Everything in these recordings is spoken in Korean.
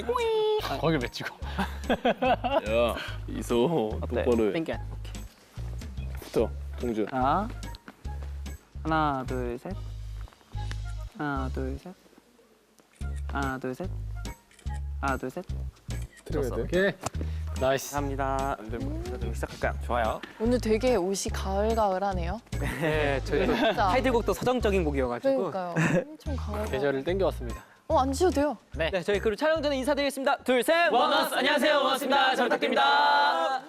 거길 왜 찍어? 야, 이소 똑바로 해. 땡겨. 붙어, 동주. 하나, 둘, 셋. 하나, 둘, 셋. 하나, 둘, 셋. 하나, 둘, 셋. 들어야 돼. 오케이. 나이스. 감사합니다. 그럼 시작할까요? 좋아요. 오늘 되게 옷이 가을가을하네요. 네, 저희 진짜. 타이틀곡도 서정적인 곡이어가지고. 그러니까요. 엄청 가을가을. 계절을 땡겨왔습니다. 앉으셔도 돼요. 네, 저희 그리고 촬영 전에 인사드리겠습니다. 둘, 셋. 원어스 안녕하세요, 원어스입니다. 잘 부탁드립니다.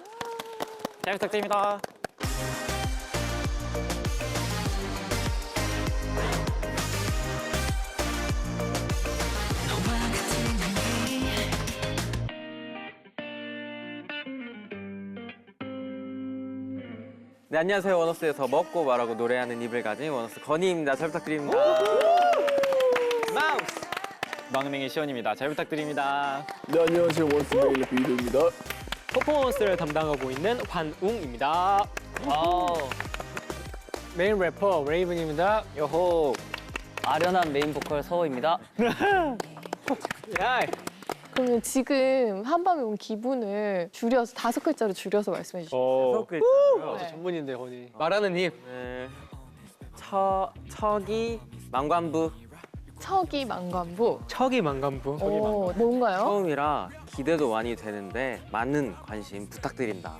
잘 부탁드립니다. 네, 안녕하세요. 원어스에서 먹고 말하고 노래하는 입을 가진 원어스 건희입니다. 잘 부탁드립니다. 마우스! 막냉이 시원입니다. 잘 부탁드립니다. 네, 안녕하세요. 원스메일 비드입니다. 퍼포먼스를 담당하고 있는 환웅입니다. 메인 래퍼 레이븐입니다. 요호. 아련한 메인 보컬 서호입니다. 야, 그러면 지금 한밤에 온 기분을 줄여서 5글자로 줄여서 말씀해 주시죠. 다섯 글자고요. 네. 전문인데 허니. 말하는 입. 네. 척이 망관부. 척이 망관부. 척이 망관부. 뭔가요? 처음이라 기대도 많이 되는데 많은 관심 부탁드립니다.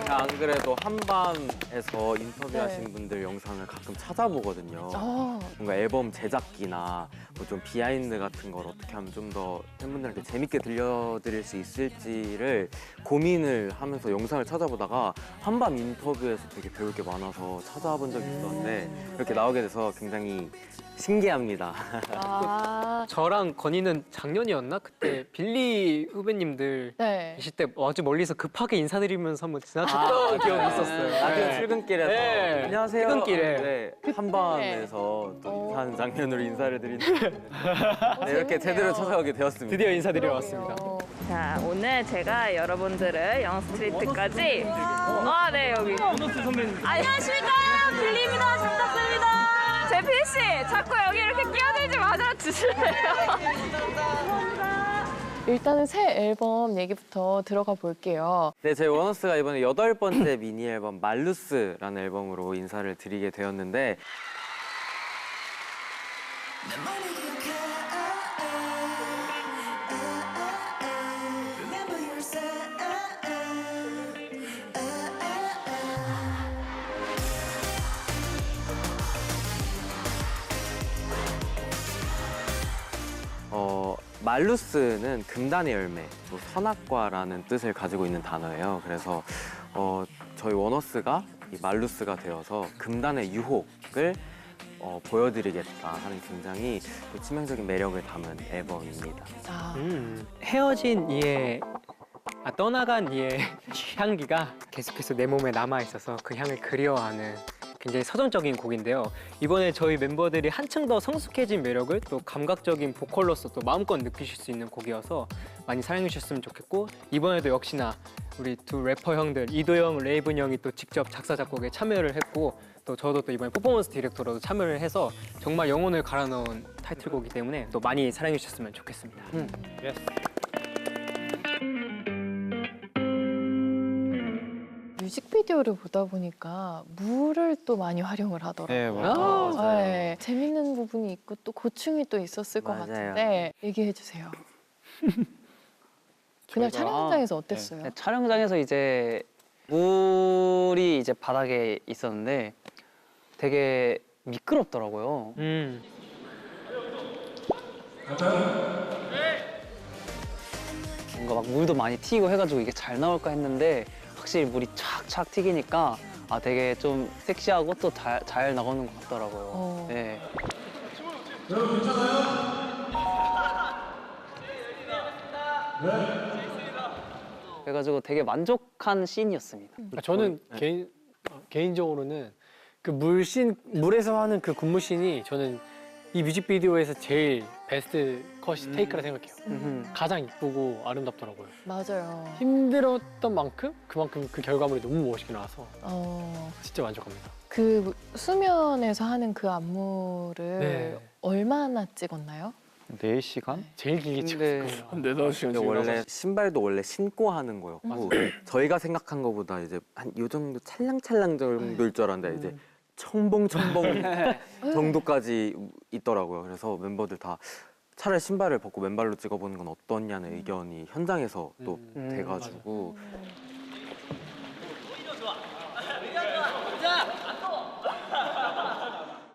안 그래도 한밤에서 인터뷰하신 네. 분들 영상을 가끔 찾아보거든요. 아, 뭔가 앨범 제작기나 뭐 좀 비하인드 같은 걸 어떻게 하면 좀 더 팬분들한테 재밌게 들려드릴 수 있을지를 고민을 하면서 영상을 찾아보다가 한밤 인터뷰에서 되게 배울 게 많아서 찾아본 적이 있었는데 이렇게 나오게 돼서 굉장히 신기합니다. 아, 저랑 건이는 작년이었나? 그때 빌리 후배님들 네. 계실 때 아주 멀리서 급하게 인사드리면서 한번 지나쳤던 기억이 있었어요. 나중에 네. 출근길에서 네. 안녕하세요. 퇴근길에. 네, 한밤에서 또 인사하는 장면으로 인사를 드리는 네, 이렇게 재밌네요. 제대로 찾아오게 되었습니다. 드디어 인사드리러 왔습니다. 그러게요. 자, 오늘 제가 여러분들을 영스트리트까지 네, 여기 안녕하십니까, 빌리입니다. 잘 부탁드립니다. 제 PC 자꾸 여기 이렇게 끼어들지 말아 주실래요? 일단은 새 앨범 얘기부터 들어가 볼게요. 네, 저희 원어스가 이번에 8번째 미니 앨범 말루스라는 앨범으로 인사를 드리게 되었는데 말루스는 금단의 열매, 또 선악과라는 뜻을 가지고 있는 단어예요. 그래서 저희 원어스가 이 말루스가 되어서 금단의 유혹을 보여드리겠다 하는 굉장히 또 치명적인 매력을 담은 앨범입니다. 아, 헤어진 이의 떠나간 이의 향기가 계속해서 내 몸에 남아 있어서 그 향을 그리워하는 굉장히 서정적인 곡인데요. 이번에 저희 멤버들이 한층 더 성숙해진 매력을 또 감각적인 보컬로서 또 마음껏 느끼실 수 있는 곡이어서 많이 사랑해 주셨으면 좋겠고, 이번에도 역시나 우리 두 래퍼 형들 이도영, 레이븐 형이 또 직접 작사 작곡에 참여를 했고, 또 저도 또 이번에 퍼포먼스 디렉터로도 참여를 해서 정말 영혼을 갈아 넣은 타이틀곡이기 때문에 또 많이 사랑해 주셨으면 좋겠습니다. 뮤직비디오를 보다 보니까 물을 또 많이 활용을 하더라고요. 네, 재밌는 부분이 있고 또 고충이 또 있었을 것 맞아요. 같은데 얘기해 주세요. 그날 촬영장에서 어땠어요? 네, 촬영장에서 이제 물이 이제 바닥에 있었는데 되게 미끄럽더라고요. 뭔가 막 물도 많이 튀고 해가지고 이게 잘 나올까 했는데 확실히 물이 촥촥 튀기니까 되게 좀 섹시하고 또 잘 나오는 것 같더라고요. 네. 그래가지고 되게 만족한 씬이었습니다. 저는 개인적으로는 그 물에서 하는 그 군무 씬이 저는 이 뮤직비디오에서 제일 베스트 컷이 테이크라 생각해요. 가장 이쁘고 아름답더라고요. 맞아요. 힘들었던 만큼 그만큼 그 결과물이 너무 멋있게 나와서 진짜 만족합니다. 그 수면에서 하는 그 안무를 네. 얼마나 찍었나요? 4시간? 제일 길게 찍었을 거예요. 한 4-5시간 근데 원래 신발도 원래 신고 하는 거였고 저희가 생각한 것보다 이제 한 요 정도 찰랑찰랑 정도일 줄 알았는데 이제 첨벙첨벙 정도까지 있더라고요. 그래서 멤버들 다 차라리 신발을 벗고 맨발로 찍어보는 건 어떠냐는 의견이 현장에서 또 돼가지고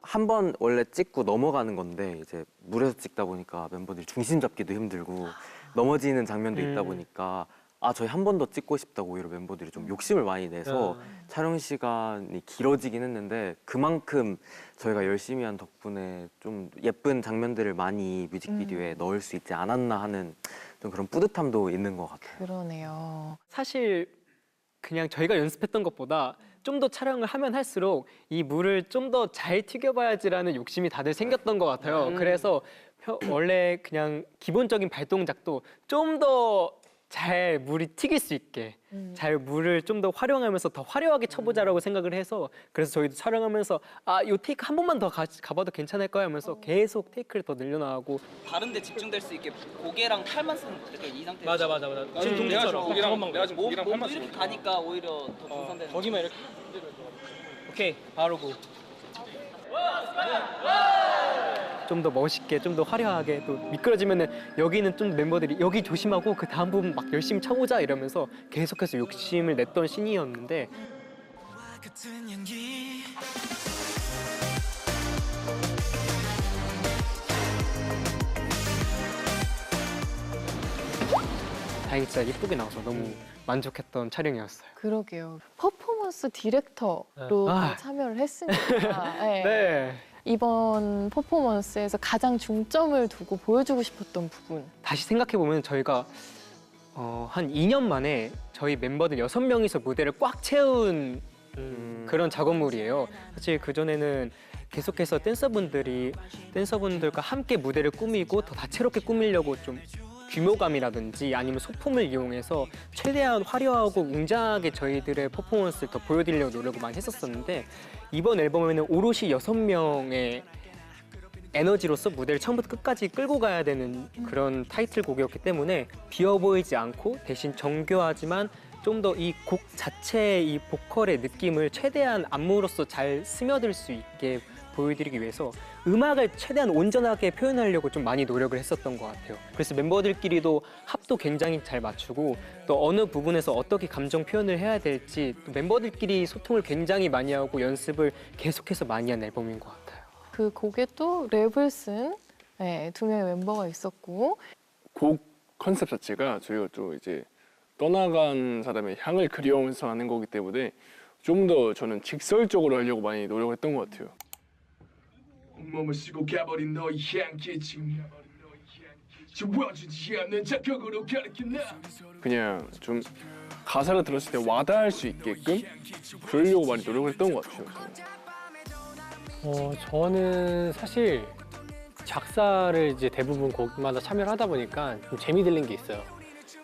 한 번 원래 찍고 넘어가는 건데 이제 물에서 찍다 보니까 멤버들이 중심 잡기도 힘들고 넘어지는 장면도 있다 보니까 아 저희 한 번 더 찍고 싶다고 오히려 멤버들이 좀 욕심을 많이 내서 촬영 시간이 길어지긴 했는데 그만큼 저희가 열심히 한 덕분에 좀 예쁜 장면들을 많이 뮤직비디오에 넣을 수 있지 않았나 하는 좀 그런 뿌듯함도 있는 것 같아요. 그러네요. 사실 그냥 저희가 연습했던 것보다 좀 더 촬영을 하면 할수록 이 물을 좀 더 잘 튀겨봐야지라는 욕심이 다들 생겼던 것 같아요. 그래서 원래 그냥 기본적인 발동작도 좀 더 잘 물이 튀길 수 있게 잘 물을 좀 더 활용하면서 더 화려하게 쳐보자라고 생각을 해서 그래서 저희도 촬영하면서 아, 요 테이크 한 번만 더 가봐도 괜찮을까요? 하면서 계속 테이크를 더 늘려나가고 다른 데 집중될 수 있게 고개랑 팔만 쓰는 이 상태에서 맞아. 지금 동기처럼 몸도 이렇게 가니까 오히려 더 분산되는 거기만 이렇게 오케이 바로 고 좀 더 멋있게 좀 더 화려하게 또 미끄러지면은 여기는 좀 멤버들이 여기 조심하고 그 다음 부분 막 열심히 쳐보자 이러면서 계속해서 욕심을 냈던 신이었는데 다행히 진짜 예쁘게 나와서 너무 만족했던 촬영이었어요. 그러게요. 퍼포먼스 디렉터로 아. 참여를 했으니까 네. 네. 이번 퍼포먼스에서 가장 중점을 두고 보여주고 싶었던 부분. 다시 생각해보면 저희가 한 2년 만에 저희 멤버들 6명이서 무대를 꽉 채운 그런 작업물이에요. 사실 그전에는 계속해서 댄서분들과 함께 무대를 꾸미고 더 다채롭게 꾸미려고 좀 규모감이라든지 아니면 소품을 이용해서 최대한 화려하고 웅장하게 저희들의 퍼포먼스를 더 보여드리려고 노력을 많이 했었었는데 이번 앨범에는 오롯이 6명의 에너지로서 무대를 처음부터 끝까지 끌고 가야 되는 그런 타이틀곡이었기 때문에 비어 보이지 않고 대신 정교하지만 좀 더 이 곡 자체의 이 보컬의 느낌을 최대한 안무로서 잘 스며들 수 있게 보여드리기 위해서 음악을 최대한 온전하게 표현하려고 좀 많이 노력을 했었던 것 같아요. 그래서 멤버들끼리도 합도 굉장히 잘 맞추고 또 어느 부분에서 어떻게 감정 표현을 해야 될지 또 멤버들끼리 소통을 굉장히 많이 하고 연습을 계속해서 많이 한 앨범인 것 같아요. 그 곡에 또 랩을 쓴 네, 2명의 멤버가 있었고 곡 컨셉 자체가 저희가 좀 이제 떠나간 사람의 향을 그리워하면서 하는 거기 때문에 좀 더 저는 직설적으로 하려고 많이 노력을 했던 것 같아요. 몸을 쓰고 가버린 너의 향기증 지워지지 않는 자격으로 가르친다. 그냥 좀 가사를 들었을 때 와닿을 수 있게끔 그러려고 많이 노력을 했던 것 같아요. 저는 사실 작사를 이제 대부분 곡마다 참여를 하다 보니까 좀 재미 들린 게 있어요.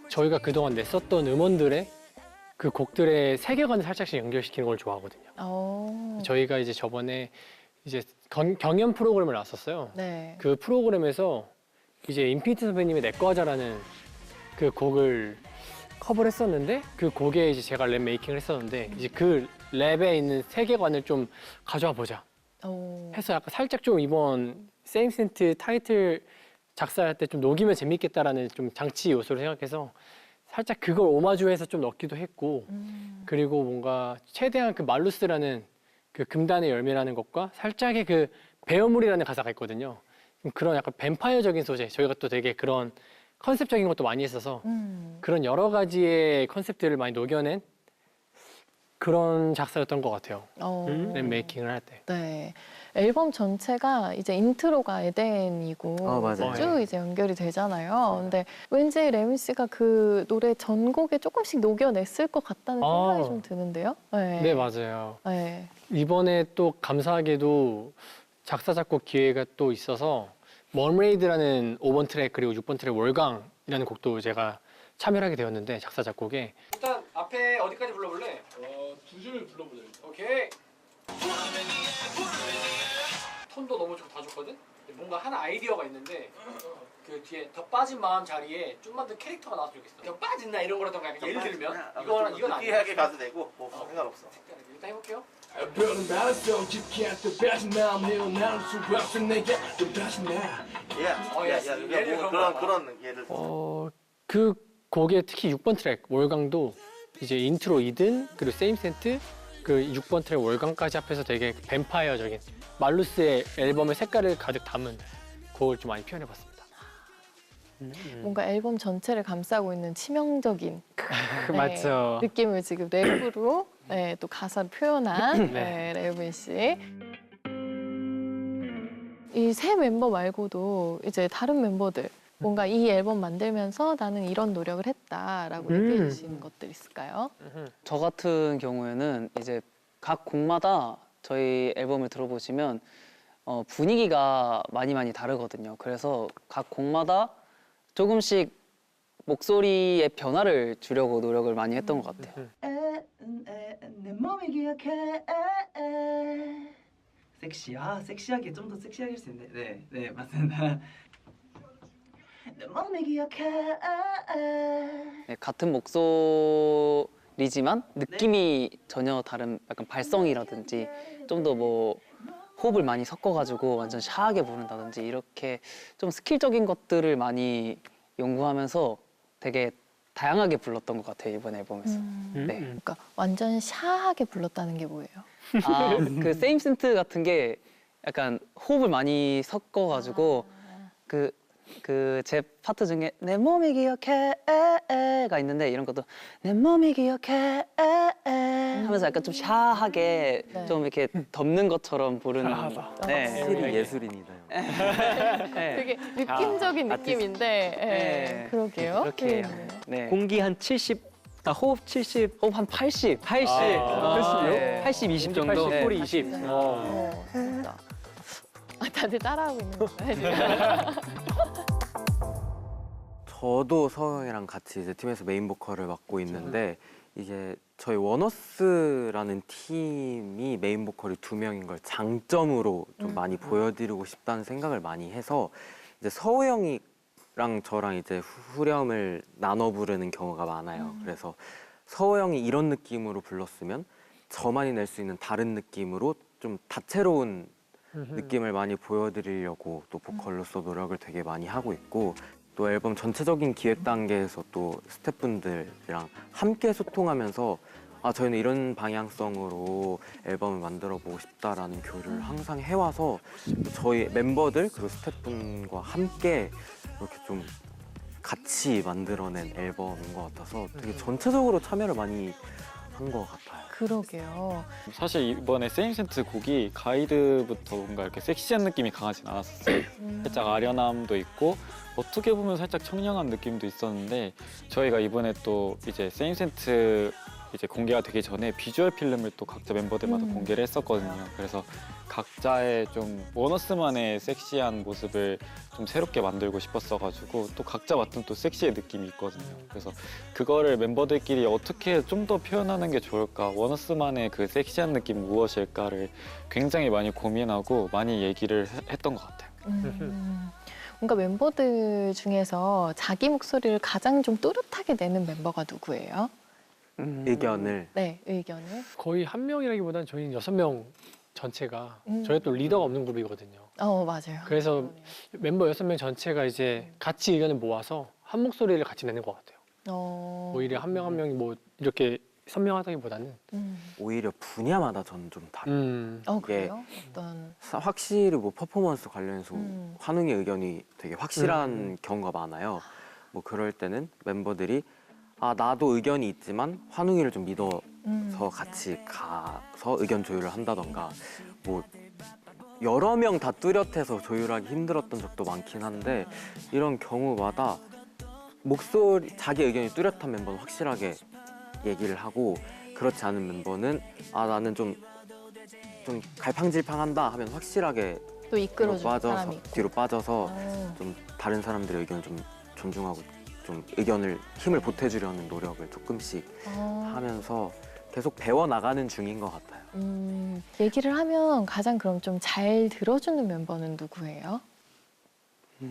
저희가 그동안 냈었던 음원들의 그 곡들의 세계관을 살짝씩 연결시키는 걸 좋아하거든요. 저희가 이제 저번에 이제 경연 프로그램을 나왔었어요. 네. 그 프로그램에서 이제 인피니트 선배님의 내꺼 하자라는 그 곡을 커버를 했었는데 그 곡에 이제 제가 랩 메이킹을 했었는데 이제 그 랩에 있는 세계관을 좀 가져와 보자 해서 약간 살짝 좀 이번 세임 센트 타이틀 작사할 때 좀 녹이면 재밌겠다라는 좀 장치 요소를 생각해서 살짝 그걸 오마주해서 좀 넣기도 했고 그리고 뭔가 최대한 그 말루스라는 그 금단의 열매라는 것과 살짝의 그 배어물이라는 가사가 있거든요. 그런 약간 뱀파이어적인 소재, 저희가 또 되게 그런 컨셉적인 것도 많이 했어서 그런 여러 가지의 컨셉들을 많이 녹여낸 그런 작사였던 것 같아요. 랩 메이킹을 할 때. 네. 앨범 전체가 이제 인트로가 에덴이고 맞아요. 쭉 이제 연결이 되잖아요. 근데 왠지 레미 씨가 그 노래 전곡에 조금씩 녹여냈을 것 같다는 생각이 좀 드는데요. 네, 네, 맞아요. 네. 이번에 또 감사하게도 작사 작곡 기회가 또 있어서 머메이드라는 5번 트랙 그리고 6번 트랙 월강이라는 곡도 제가 참여를 하게 되었는데 작사 작곡에 일단 앞에 어디까지 불러볼래? 두 줄 불러보자. 오케이. 톤도 너무 다 좋거든? 뭔가 하나 아이디어가 있는데 그 뒤에 더 빠진 마음 자리에 좀만 더 캐릭터가 나왔으면 좋겠어. 더 빠진다 이런 거라던가 약간 예를 들면 이건 아니야. 느끼하게 가도 되고 뭐 상관없어. 일단 해볼게요. 별은 말았어 깊게 또 빠진 마음 헤어나올 수 없어 내가 또 다시 나 예를 뭐 들어 그런 예를 그 곡의 특히 6번 트랙 월광도 이제 인트로 2든 그리고 세임 센트 그 6번 트랙 월광까지 합해서 되게 뱀파이어적인 말루스의 앨범의 색깔을 가득 담은 곡을 좀 많이 표현해봤습니다. 뭔가 앨범 전체를 감싸고 있는 치명적인 맞죠. 느낌을 지금 랩으로 또 가사를 표현한 네. 레오빈 씨. 이 새 멤버 말고도 이제 다른 멤버들 뭔가 이 앨범 만들면서 나는 이런 노력을 했다라고 얘기해 주시는 것들 있을까요? 저 같은 경우에는 이제 각 곡마다 저희 앨범을 들어보시면 분위기가 많이 다르거든요. 그래서 각 곡마다 조금씩 목소리의 변화를 주려고 노력을 많이 했던 것 같아요. 내 몸이 기억해 섹시하게 좀 더 섹시하게 할 수 있는데 네 맞습니다. 내 몸이 기억해 네, 같은 목소리지만 느낌이 전혀 다른 약간 발성이라든지 좀 더 뭐 호흡을 많이 섞어가지고 완전 샤하게 부른다든지 이렇게 좀 스킬적인 것들을 많이 연구하면서 되게 다양하게 불렀던 것 같아요 이번 앨범에서. 네. 그러니까 완전 샤하게 불렀다는 게 뭐예요? 그 세임 센트 같은 게 약간 호흡을 많이 섞어가지고 그 제 파트 중에 내 몸이 기억해가 있는데 이런 것도 내 몸이 기억해 하면서 약간 좀 샤하게 네. 좀 이렇게 덮는 것처럼 부르는. 네. 확실히 예술인이다요. 네. 되게 느낌적인 느낌인데 네. 그러게요. 그렇게 해요. 네. 공기 한 70, 호흡 70, 호흡 한 80. 80, 네. 80, 20 정도. 80, 소리 20. 진짜. 다들 따라하고 있는 건가요 지금? 저도 서영이랑 같이 이제 팀에서 메인 보컬을 맡고 있는데 이제 저희 원어스라는 팀이 메인 보컬이 2명인 걸 장점으로 좀 많이 보여드리고 싶다는 생각을 많이 해서 이제 서우 형이랑 저랑 이제 후렴을 나눠 부르는 경우가 많아요. 그래서 서우 형이 이런 느낌으로 불렀으면 저만이 낼 수 있는 다른 느낌으로 좀 다채로운 느낌을 많이 보여드리려고 또 보컬로서 노력을 되게 많이 하고 있고 또 앨범 전체적인 기획 단계에서 또 스태프분들이랑 함께 소통하면서 저희는 이런 방향성으로 앨범을 만들어 보고 싶다라는 교류를 항상 해와서 저희 멤버들 그리고 스태프분과 함께 이렇게 좀 같이 만들어낸 앨범인 것 같아서 되게 전체적으로 참여를 많이 한 것 같아요. 그러게요. 사실 이번에 세임센트 곡이 가이드부터 뭔가 이렇게 섹시한 느낌이 강하진 않았었어요. 살짝 아련함도 있고 어떻게 보면 살짝 청량한 느낌도 있었는데 저희가 이번에 또 이제 세임센트 이제 공개가 되기 전에 비주얼 필름을 또 각자 멤버들마다 공개를 했었거든요. 그래서 각자의 좀 원어스만의 섹시한 모습을 좀 새롭게 만들고 싶었어가지고 또 각자 맡은 또 섹시의 느낌이 있거든요. 그래서 그거를 멤버들끼리 어떻게 좀 더 표현하는 게 좋을까, 원어스만의 그 섹시한 느낌 무엇일까를 굉장히 많이 고민하고 많이 얘기를 했던 것 같아요. 뭔가 멤버들 중에서 자기 목소리를 가장 좀 또렷하게 내는 멤버가 누구예요? 의견을 네, 의견을. 거의 한 명이라기보다는 저희는 6명 전체가 저희 또 리더가 없는 그룹이거든요. 맞아요. 그래서 멤버 6명 전체가 이제 같이 의견을 모아서 한 목소리를 같이 내는 것 같아요. 오히려 한 명 한 명이 뭐 이렇게 선명하다기보다는 오히려 분야마다 저는 좀 다른 그래요? 어떤 확실히 뭐 퍼포먼스 관련해서 환웅의 의견이 되게 확실한 경우가 많아요. 뭐 그럴 때는 멤버들이 나도 의견이 있지만 환웅이를 좀 믿어서 같이 가서 의견 조율을 한다던가 뭐 여러 명 다 뚜렷해서 조율하기 힘들었던 적도 많긴 한데 이런 경우마다 자기 의견이 뚜렷한 멤버는 확실하게 얘기를 하고 그렇지 않은 멤버는 나는 좀 갈팡질팡한다 하면 확실하게 또 이끌어주는 사람이 있고. 뒤로 빠져서 좀 다른 사람들의 의견을 좀 존중하고 좀 의견을 힘을 보태주려는 노력을 조금씩 하면서 계속 배워나가는 중인 것 같아요. 얘기를 하면 가장 그럼 좀 잘 들어주는 멤버는 누구예요?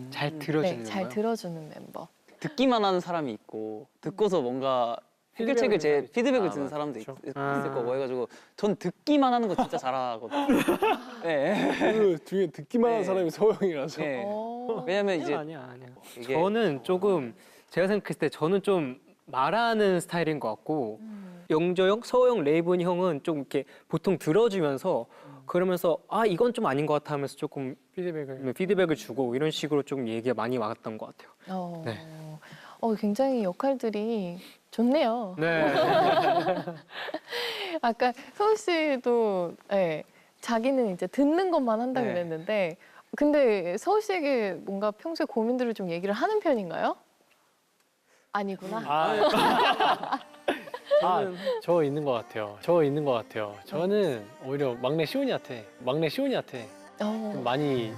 잘 들어주는 네, 잘 거요? 들어주는 멤버. 듣기만 하는 사람이 있고 듣고서 뭔가 해결책을 피드백을 주는 사람도 있을 거고 해가지고 전 듣기만 하는 거 진짜 잘하거든요. 네. 그 중에 듣기만 하는 네. 사람이 서영이라서. 네. 어. 왜냐면 이제 아니야. 이게 저는 조금 제가 생각했을 때 저는 좀 말하는 스타일인 것 같고 영저 형, 서호 형, 레이븐 형은 좀 이렇게 보통 들어주면서 그러면서 아 이건 좀 아닌 것 같아 하면서 조금 피드백을 주고 이런 식으로 좀 얘기가 많이 왔던 것 같아요. 네. 굉장히 역할들이 좋네요. 네. 아까 서우 씨도 네, 자기는 이제 듣는 것만 한다 네. 그랬는데 근데 서우 씨에게 뭔가 평소에 고민들을 좀 얘기를 하는 편인가요? 아니구나. 저 있는 것 같아요. 저는 오히려 막내 시온이한테 좀 많이